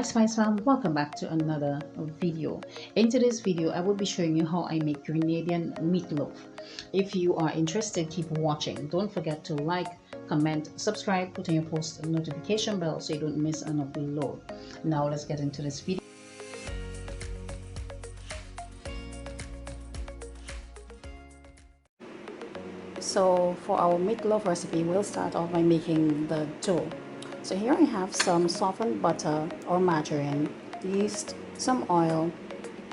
Spice fam, welcome back to another video. In today's video I will be showing you how I make Grenadian meatloaf. If you are interested, keep watching. Don't forget to like, comment, subscribe, put on your post notification bell so you don't miss an upload. Now let's get into this video. So for our meatloaf recipe, we'll start off by making the dough. So here I have some softened butter or margarine, yeast, some oil,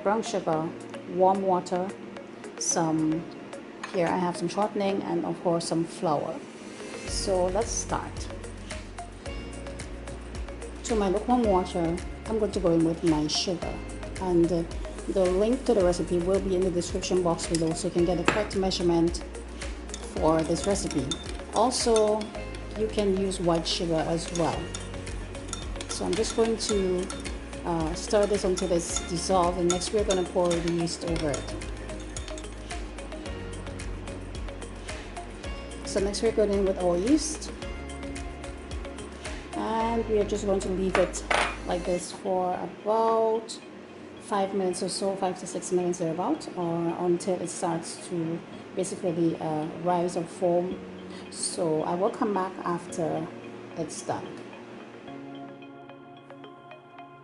brown sugar, warm water, here I have some shortening, and of course some flour. So let's start. To my lukewarm water, I'm going to go in with my sugar, and the link to the recipe will be in the description box below so you can get the correct measurement for this recipe. Also, you can use white sugar as well. So I'm just going to stir this until it's dissolved, and next we're going to pour the yeast over it. So next we're going in with our yeast, and we are just going to leave it like this for about 5 minutes or so, 5 to 6 minutes thereabout, or until it starts to basically rise or foam. So I will come back after it's done.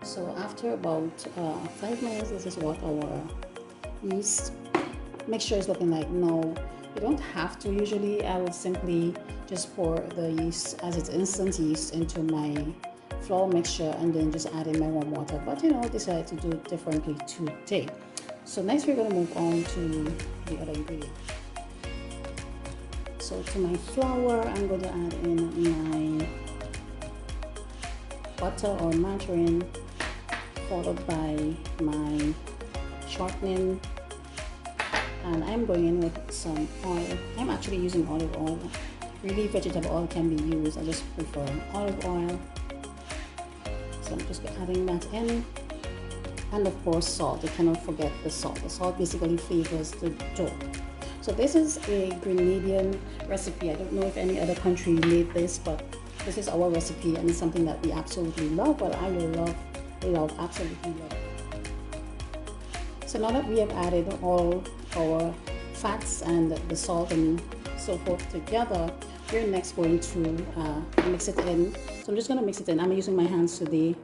So after about 5 minutes, this is what our yeast mixture is looking like. No, you don't have to. Usually I would simply just pour the yeast as it's instant yeast into my flour mixture and then just add in my warm water, but I decided to do it differently today. So next we're going to move on to the other ingredient. So to my flour, I'm going to add in my butter or margarine, followed by my shortening, and I'm going in with some oil. I'm actually using olive oil. Really, vegetable oil can be used. I just prefer olive oil. So I'm just adding that in, and of course salt. You cannot forget the salt. The salt basically flavors the dough. So this is a Grenadian recipe. I don't know if any other country made this, but this is our recipe, and it's something that we absolutely love. Well, I will absolutely love. So now that we have added all our fats and the salt and so forth together, we're next going to mix it in. So I'm just going to mix it in. I'm using my hands today.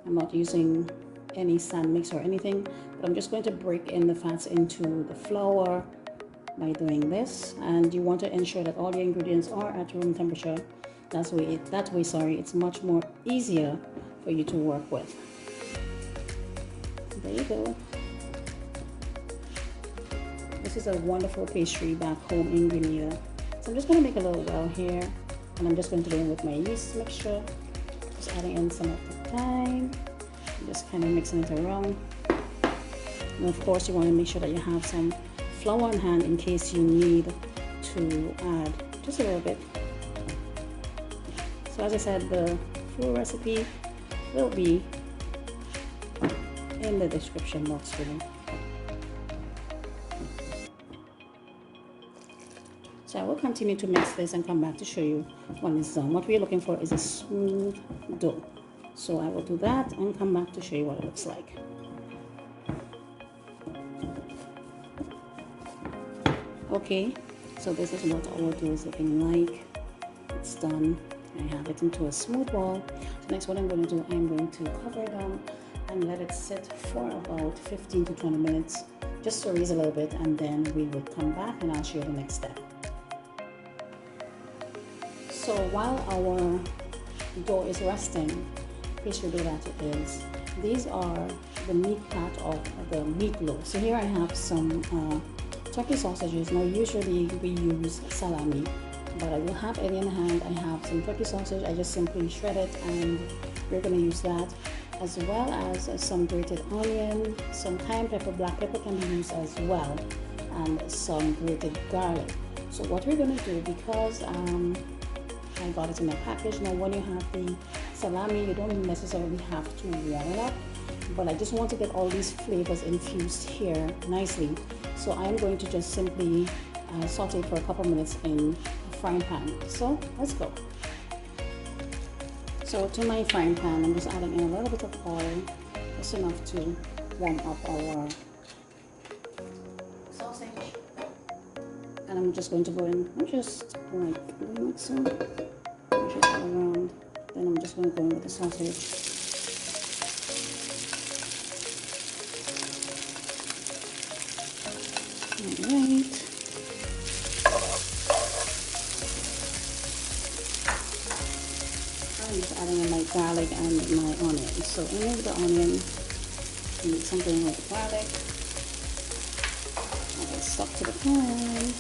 I'm not using any stand mix or anything, but I'm just going to break in the fats into the flour by doing this. And you want to ensure that all the ingredients are at room temperature. That way it's much more easier for you to work with. There you go. This is a wonderful pastry back home in Grenada. So I'm just going to make a little well here, and I'm just going to go in with my yeast mixture, just adding in some at the time, just kind of mixing it around. And of course you want to make sure that you have some flour on hand in case you need to add just a little bit. So as I said, the full recipe will be in the description box below. So I will continue to mix this and come back to show you when it's done. What we're looking for is a smooth dough. So I will do that and come back to show you what it looks like. Okay, so this is what our dough is looking like. It's done. I have it into a smooth ball. So next, what I'm going to do, I'm going to cover it down and let it sit for about 15 to 20 minutes, just to raise a little bit, and then we will come back and I'll show you the next step. So while our dough is resting, pastry dough that it is, these are the meat part of the meatloaf. So here I have some turkey sausages. Now usually we use salami, but I don't have any in hand. I have some turkey sausage. I just simply shred it, and we're going to use that, as well as some grated onion, some cayenne pepper, black pepper can be used as well, and some grated garlic. So what we're going to do, because I got it in a package. Now when you have the salami, you don't necessarily have to warm it up, but I just want to get all these flavors infused here nicely. So I'm going to just simply saute for a couple minutes in a frying pan. So let's go. So to my frying pan, I'm just adding in a little bit of oil, just enough to warm up our sausage. And I'm just going to go in, just like doing so, push it all around. Then I'm just going to go in with the sausage. Alright. I'm just adding in my garlic and my onion. So in with the onion, you need something with the garlic. Okay, stuck to the pan.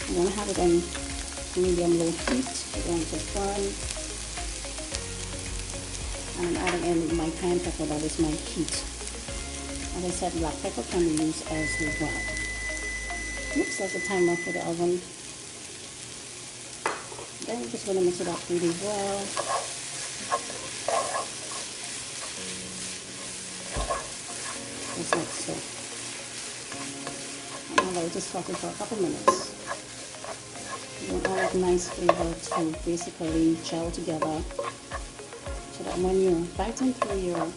I'm going to have it on medium-low heat. We're going to burn. And I'm adding in my cayenne pepper, that is my heat. As I said, black pepper can be used as well. Oops, that's the timer for the oven. Then we're just going to mix it up really well. Just like so. And I'll let it just saute for a couple minutes. You want all that nice flavor to basically gel together, so that when you're biting through your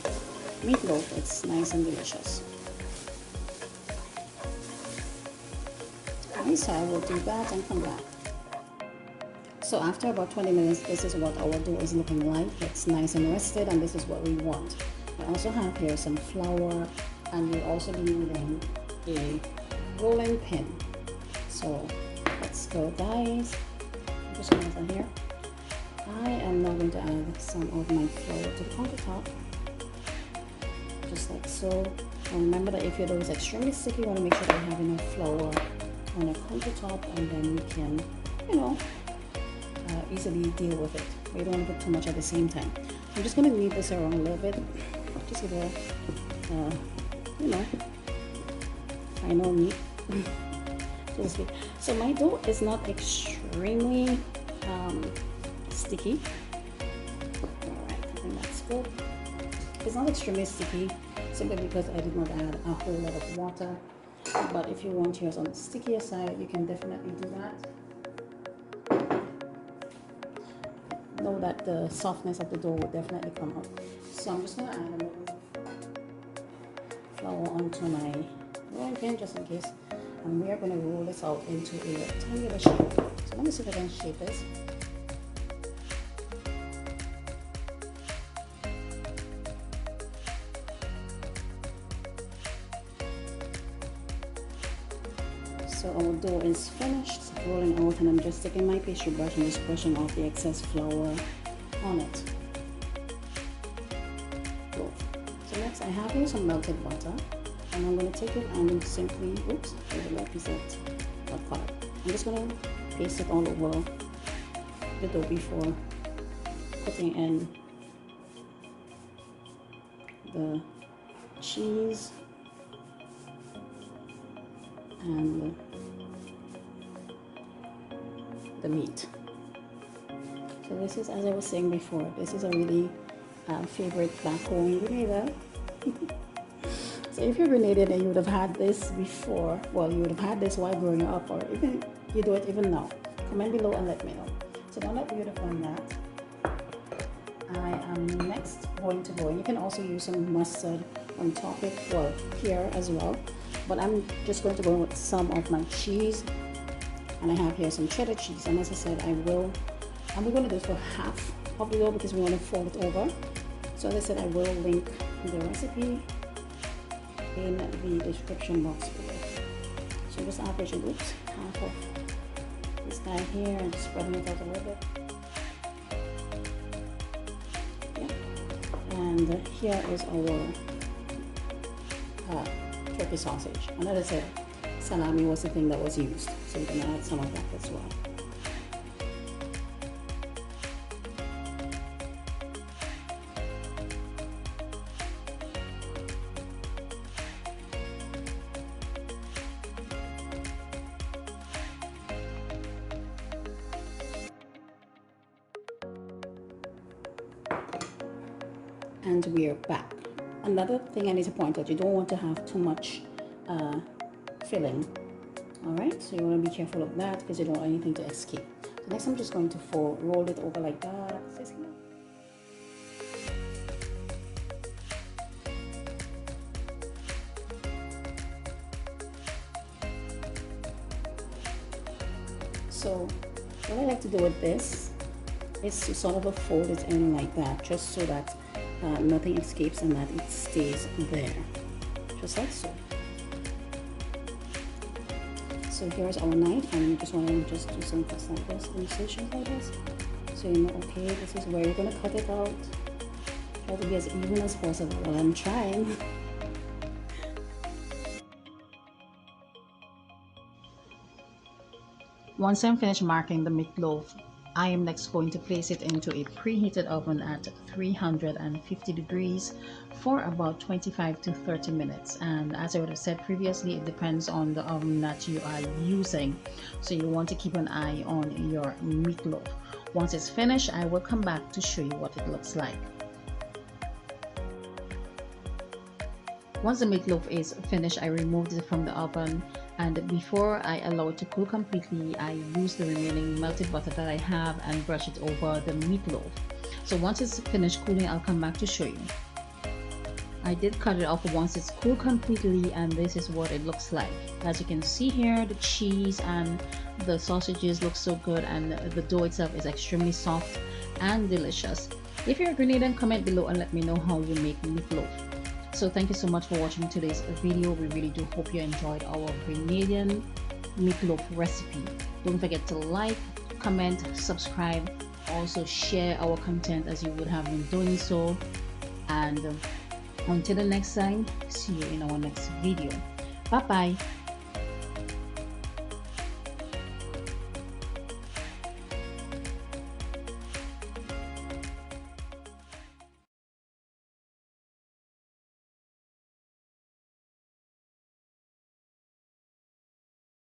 meatloaf, it's nice and delicious. Okay, so I will do that and come back. So after about 20 minutes, this is what our dough is looking like. It's nice and rested, and this is what we want. I also have here some flour, and we'll also be needing a rolling pin. So let's go, guys. I'm just going to here. I am now going to add some of my flour to the countertop, just like so. And remember that if your dough is extremely sticky, you want to make sure that you have enough flour on a countertop, and then you can, easily deal with it. But you don't want to put too much at the same time. I'm just going to knead this around a little bit, just a little, final knead, so to speak. So my dough is not extremely sticky. Alright, I think that's good. It's not extremely sticky simply because I did not add a whole lot of water. But if you want yours on the stickier side, you can definitely do that. Know that the softness of the dough will definitely come up. So I'm just going to add a little flour onto my rolling pin just in case. And we are going to roll this out into a rectangular shape. So let me see if I can shape this. So our dough is finished rolling out, and I'm just taking my pastry brush and just brushing off the excess flour on it. So next I have here some melted butter, and I'm going to take it and simply, oops, there's a little piece that got caught. I'm just going to paste it all over the dough before putting in the cheese and the meat. So this is, as I was saying before, this is a really favorite back home in Grenada. So if you're Grenadian and you would have had this before, well, you would have had this while growing up, or even you do it even now, comment below and let me know. So now that you've done that, I am next going to go, and you can also use some mustard on top of it, well, here as well. But I'm just going to go with some of my cheese, and I have here some cheddar cheese. And as I said, we're going to do it for half of the dough because we want to fold it over. So as I said, I will link the recipe in the description box below. So just average it, oops, half of this guy here and just spreading it out a little bit. Yeah. And here is our turkey sausage, and as I said, salami was the thing that was used, so we're going to add some of that as well. And we are back. Another thing I need to point out, you don't want to have too much filling All right, so you want to be careful of that because you don't want anything to escape. So next I'm just going to roll it over like that. So what I like to do with this is to sort of fold it in like that, just so that nothing escapes and that it stays there, just like so. So here's our knife, and you just want to just do some cuts like this, incisions like this, so you know, okay, this is where you're going to cut it out. Try to be as even as possible. Well, I'm trying. Once I'm finished marking the meatloaf, I am next going to place it into a preheated oven at 350 degrees for about 25 to 30 minutes. And as I would have said previously, it depends on the oven that you are using. So you want to keep an eye on your meatloaf. Once it's finished, I will come back to show you what it looks like. Once the meatloaf is finished, I removed it from the oven, and before I allow it to cool completely, I use the remaining melted butter that I have and brush it over the meatloaf. So once it's finished cooling, I'll come back to show you. I did cut it off once it's cooled completely, and this is what it looks like. As you can see here, the cheese and the sausages look so good, and the dough itself is extremely soft and delicious. If you're a Grenadian, comment below and let me know how you make meatloaf. So thank you so much for watching today's video. We really do hope you enjoyed our Grenadian meatloaf recipe. Don't forget to like, comment, subscribe, also share our content as you would have been doing so. And until the next time, see you in our next video. Bye bye.